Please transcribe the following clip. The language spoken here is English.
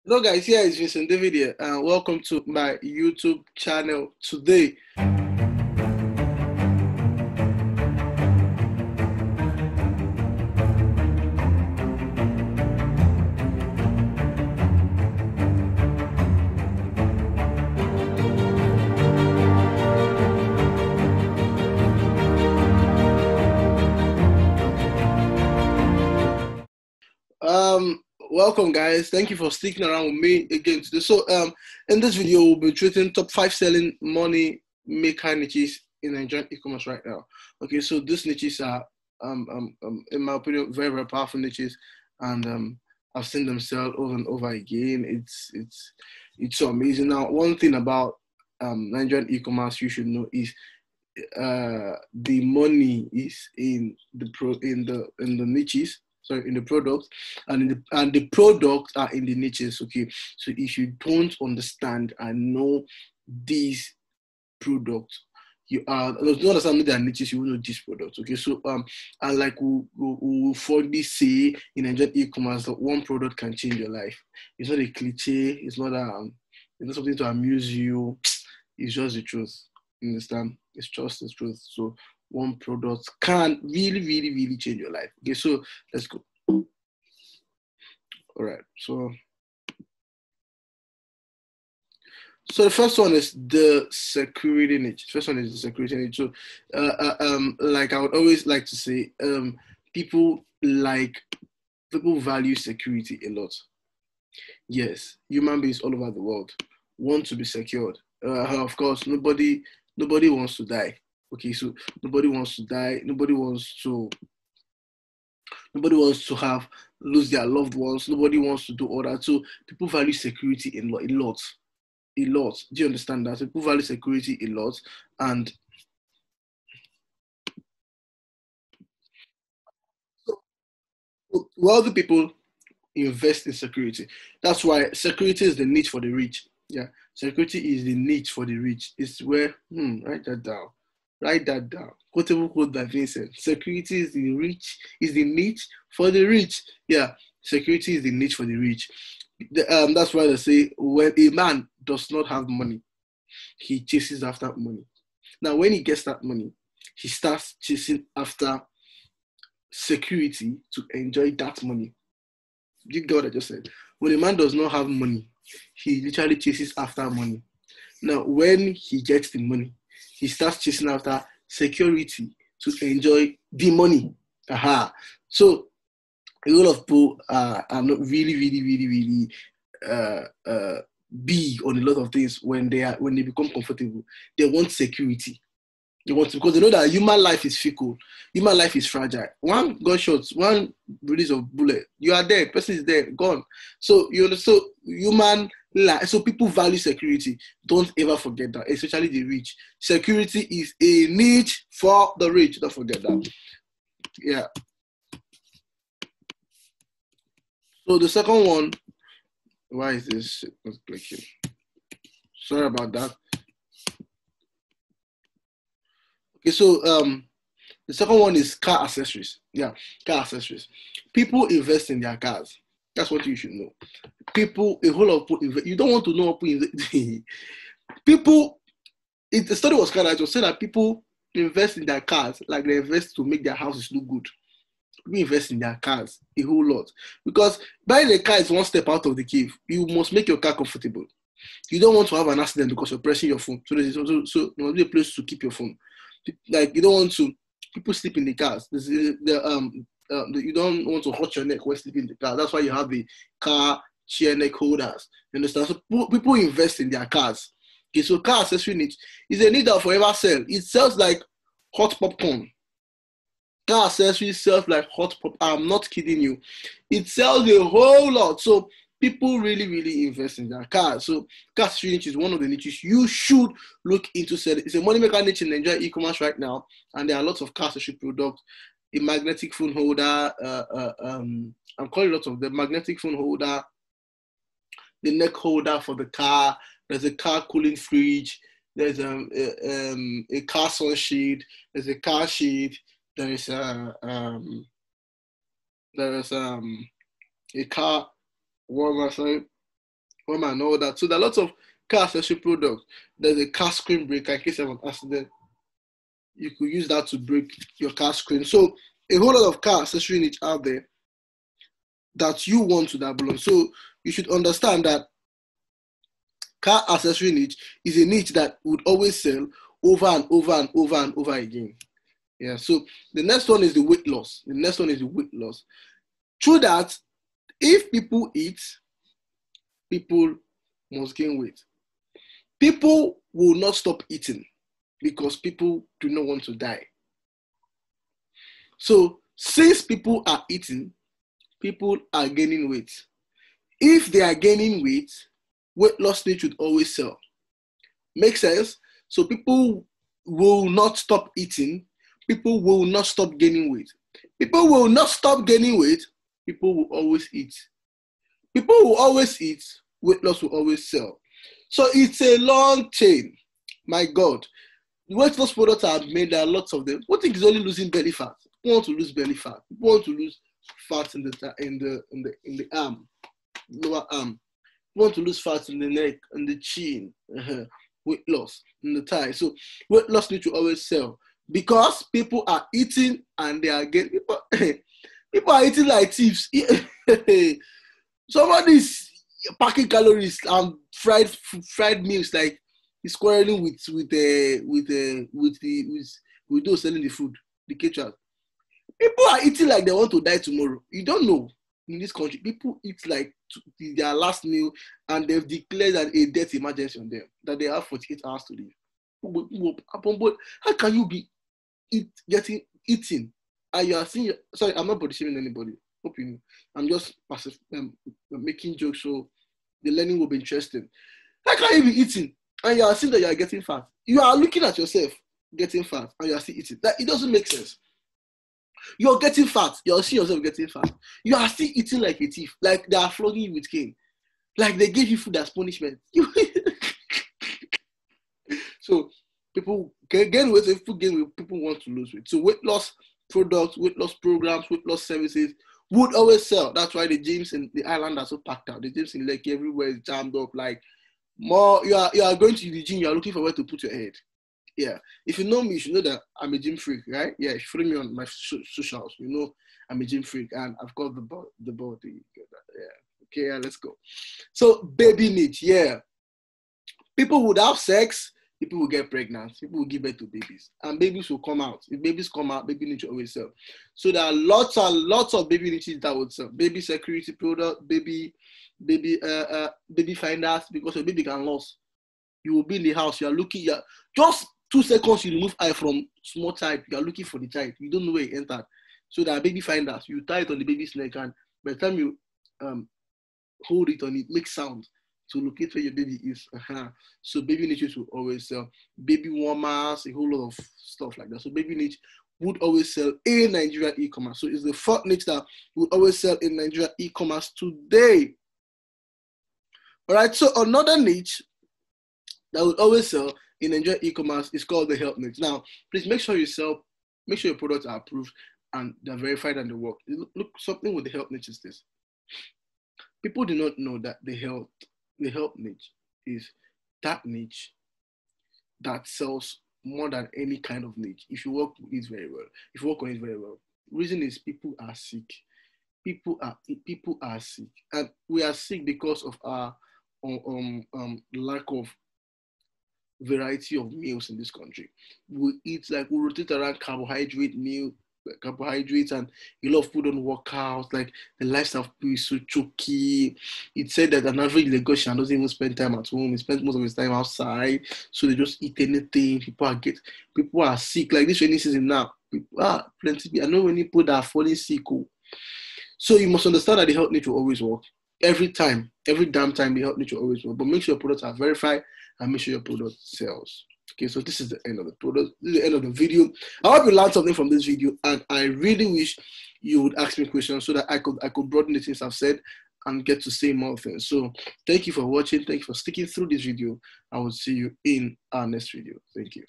Hello guys, here is Vincent David here, and welcome to my YouTube channel today. Welcome guys. Thank you for sticking around with me again today. So in this video we'll be treating top 5 selling money maker niches in Nigerian e-commerce right now. Okay, so these niches are in my opinion very powerful niches, and I've seen them sell over and over again. It's so amazing. Now, one thing about Nigerian e-commerce you should know is the money is in the niches, sorry, in the products, and the products are in the niches. Okay, so if you don't understand and know these products, you don't understand their niches, you will know these products. Okay, so and like we forwardly say in Nigerian e-commerce that one product can change your life. It's not a cliche. It's not something to amuse you. It's just the truth. You understand? It's just the truth. So one product can really change your life. Okay, so let's go. All right. So the first one is the security niche. First one is the security niche. So, like I would always like to say, people value security a lot. Yes, human beings all over the world want to be secured. Of course, nobody wants to die. Okay, so nobody wants to die. Nobody wants to have lose their loved ones. Nobody wants to do all that. So people value security a lot. Do you understand that? So people value security a lot, and wealthy people invest in security. That's why security is the niche for the rich. Yeah, security is the niche for the rich. It's where write that down. Write that down. Quotable quote by Vincent. Security is the niche for the rich. Yeah, security is the niche for the rich. That's why they say when a man does not have money, he chases after money. Now, when he gets that money, he starts chasing after security to enjoy that money. You get what I just said? When a man does not have money, he literally chases after money. Now, when he gets the money, he starts chasing after security to enjoy the money. Aha. So a lot of people are not really big on a lot of things when they become comfortable. They want security. They want to, because they know that human life is fickle, human life is fragile. One gunshot, one release of bullet, you are dead. Person is dead, gone. So human life. So people value security. Don't ever forget that, especially the rich. Security is a niche for the rich. Don't forget that. Yeah. So the second one, why is this not clicking? Sorry about that. Okay, so the second one is car accessories. Yeah, car accessories. People invest in their cars. That's what you should know. A whole lot of people invest. You don't want to know what people invest. People, the study was kind of saying that people invest in their cars like they invest to make their houses look good. People invest in their cars a whole lot, because buying a car is one step out of the cave. You must make your car comfortable. You don't want to have an accident because you're pressing your phone. So there must be a place to keep your phone. Like, you don't want to, people sleep in the cars. You don't want to hurt your neck while sleeping in the car. That's why you have the car chair neck holders. You understand? So people invest in their cars. Okay, so car accessory niche is a need that will forever sell. It sells like hot popcorn. Car accessories sells like hot pop. I'm not kidding you. It sells a whole lot. So people really invest in their cars. So car accessory niche is one of the niches you should look into selling. It's a money maker niche in Nigeria e-commerce right now, and there are lots of car accessory products. A magnetic phone holder. I'm calling lots of the magnetic phone holder, the neck holder for the car. There's a car cooling fridge. There's a car sunshade. There's a car shade. There is a car warmer. Sorry, and all that. So there are lots of car accessory products. There's a car screen breaker in case of an accident. You could use that to break your car screen. So a whole lot of car accessory niche out there that you want to dabble on. So you should understand that car accessory niche is a niche that would always sell over and over and over and over again. Yeah. So the next one is the weight loss. True that if people eat, people must gain weight. People will not stop eating because people do not want to die. So since people are eating, people are gaining weight. If they are gaining weight, weight loss niche should always sell. Make sense? So people will not stop eating. People will not stop gaining weight. People will not stop gaining weight. People will always eat. People will always eat. Weight loss will always sell. So it's a long chain. My God. Weight loss products are made. There are lots of them. What is only losing belly fat? People want to lose belly fat. People want to lose fat in the arm, lower arm. People want to lose fat in the neck and the chin. Weight loss in the thigh. So weight loss need to always sell because people are eating and they are getting people are eating like thieves. Somebody's packing calories and fried meals like he's quarreling with those selling the food, the caterers. People are eating like they want to die tomorrow. You don't know. In this country, people eat like their last meal and they've declared a death emergency on them, that they have 48 hours to live. But how can you be eating and you are seeing, sorry, I'm not body shaming anybody. Hope you know. I'm just making jokes so the learning will be interesting. How can you be eating and you are seeing that you are getting fat? You are looking at yourself getting fat and you are still eating. That it doesn't make sense. You're getting fat. You're seeing yourself getting fat. You are still eating like a thief. Like they are flogging you with cane. Like they gave you food as punishment. So people gain weight. If people gain weight, people want to lose weight. So weight loss products, weight loss programs, weight loss services would always sell. That's why the gyms in the island are so packed out. The gyms in Lekki everywhere is jammed up. Like more, you are going to the gym. You are looking for where to put your head. Yeah, if you know me, you should know that I'm a gym freak, right? Yeah, if you follow me on my socials, you know I'm a gym freak and I've got the body. Yeah, okay, yeah, let's go. So baby niche, yeah. People would have sex, people will get pregnant, people will give birth to babies, and babies will come out. If babies come out, baby niche always sell. So there are lots and lots of baby niches that would sell. Baby security product, baby finders, because your baby can lose. You will be in the house, you are looking, just 2 seconds, you remove eye from small child, you are looking for the child. You don't know where it entered. So there are baby finders. You tie it on the baby's neck, and by the time you hold it on, it makes sound to locate where your baby is. So baby niches will always sell. Baby warmers, a whole lot of stuff like that. So baby niche would always sell in Nigeria e-commerce. So it's the fourth niche that would always sell in Nigeria e-commerce today. All right, so another niche that would always sell in Nigeria e-commerce is called the health niche. Now, please make sure your products are approved and they're verified and they work. Look, something with the health niche is this. People do not know that the health niche is that niche that sells more than any kind of niche. If you work on it very well. Reason is people are sick. People are sick, and we are sick because of our lack of variety of meals in this country. We rotate around carbohydrates and a lot of food on workouts. Like the lifestyle of people is so choky. It said that an average Lagosian doesn't even spend time at home. He spends most of his time outside, so they just eat anything. People are sick. Like this rainy season now, plenty. I know many people that are falling sick. So you must understand that the health niche will always work. Every damn time, the health niche will always work. But make sure your products are verified and make sure your product sells. Okay, so this is the end of the product. This is the end of the video. I hope you learned something from this video, and I really wish you would ask me questions so that I could broaden the things I've said and get to say more things. So thank you for watching. Thank you for sticking through this video. I will see you in our next video. Thank you.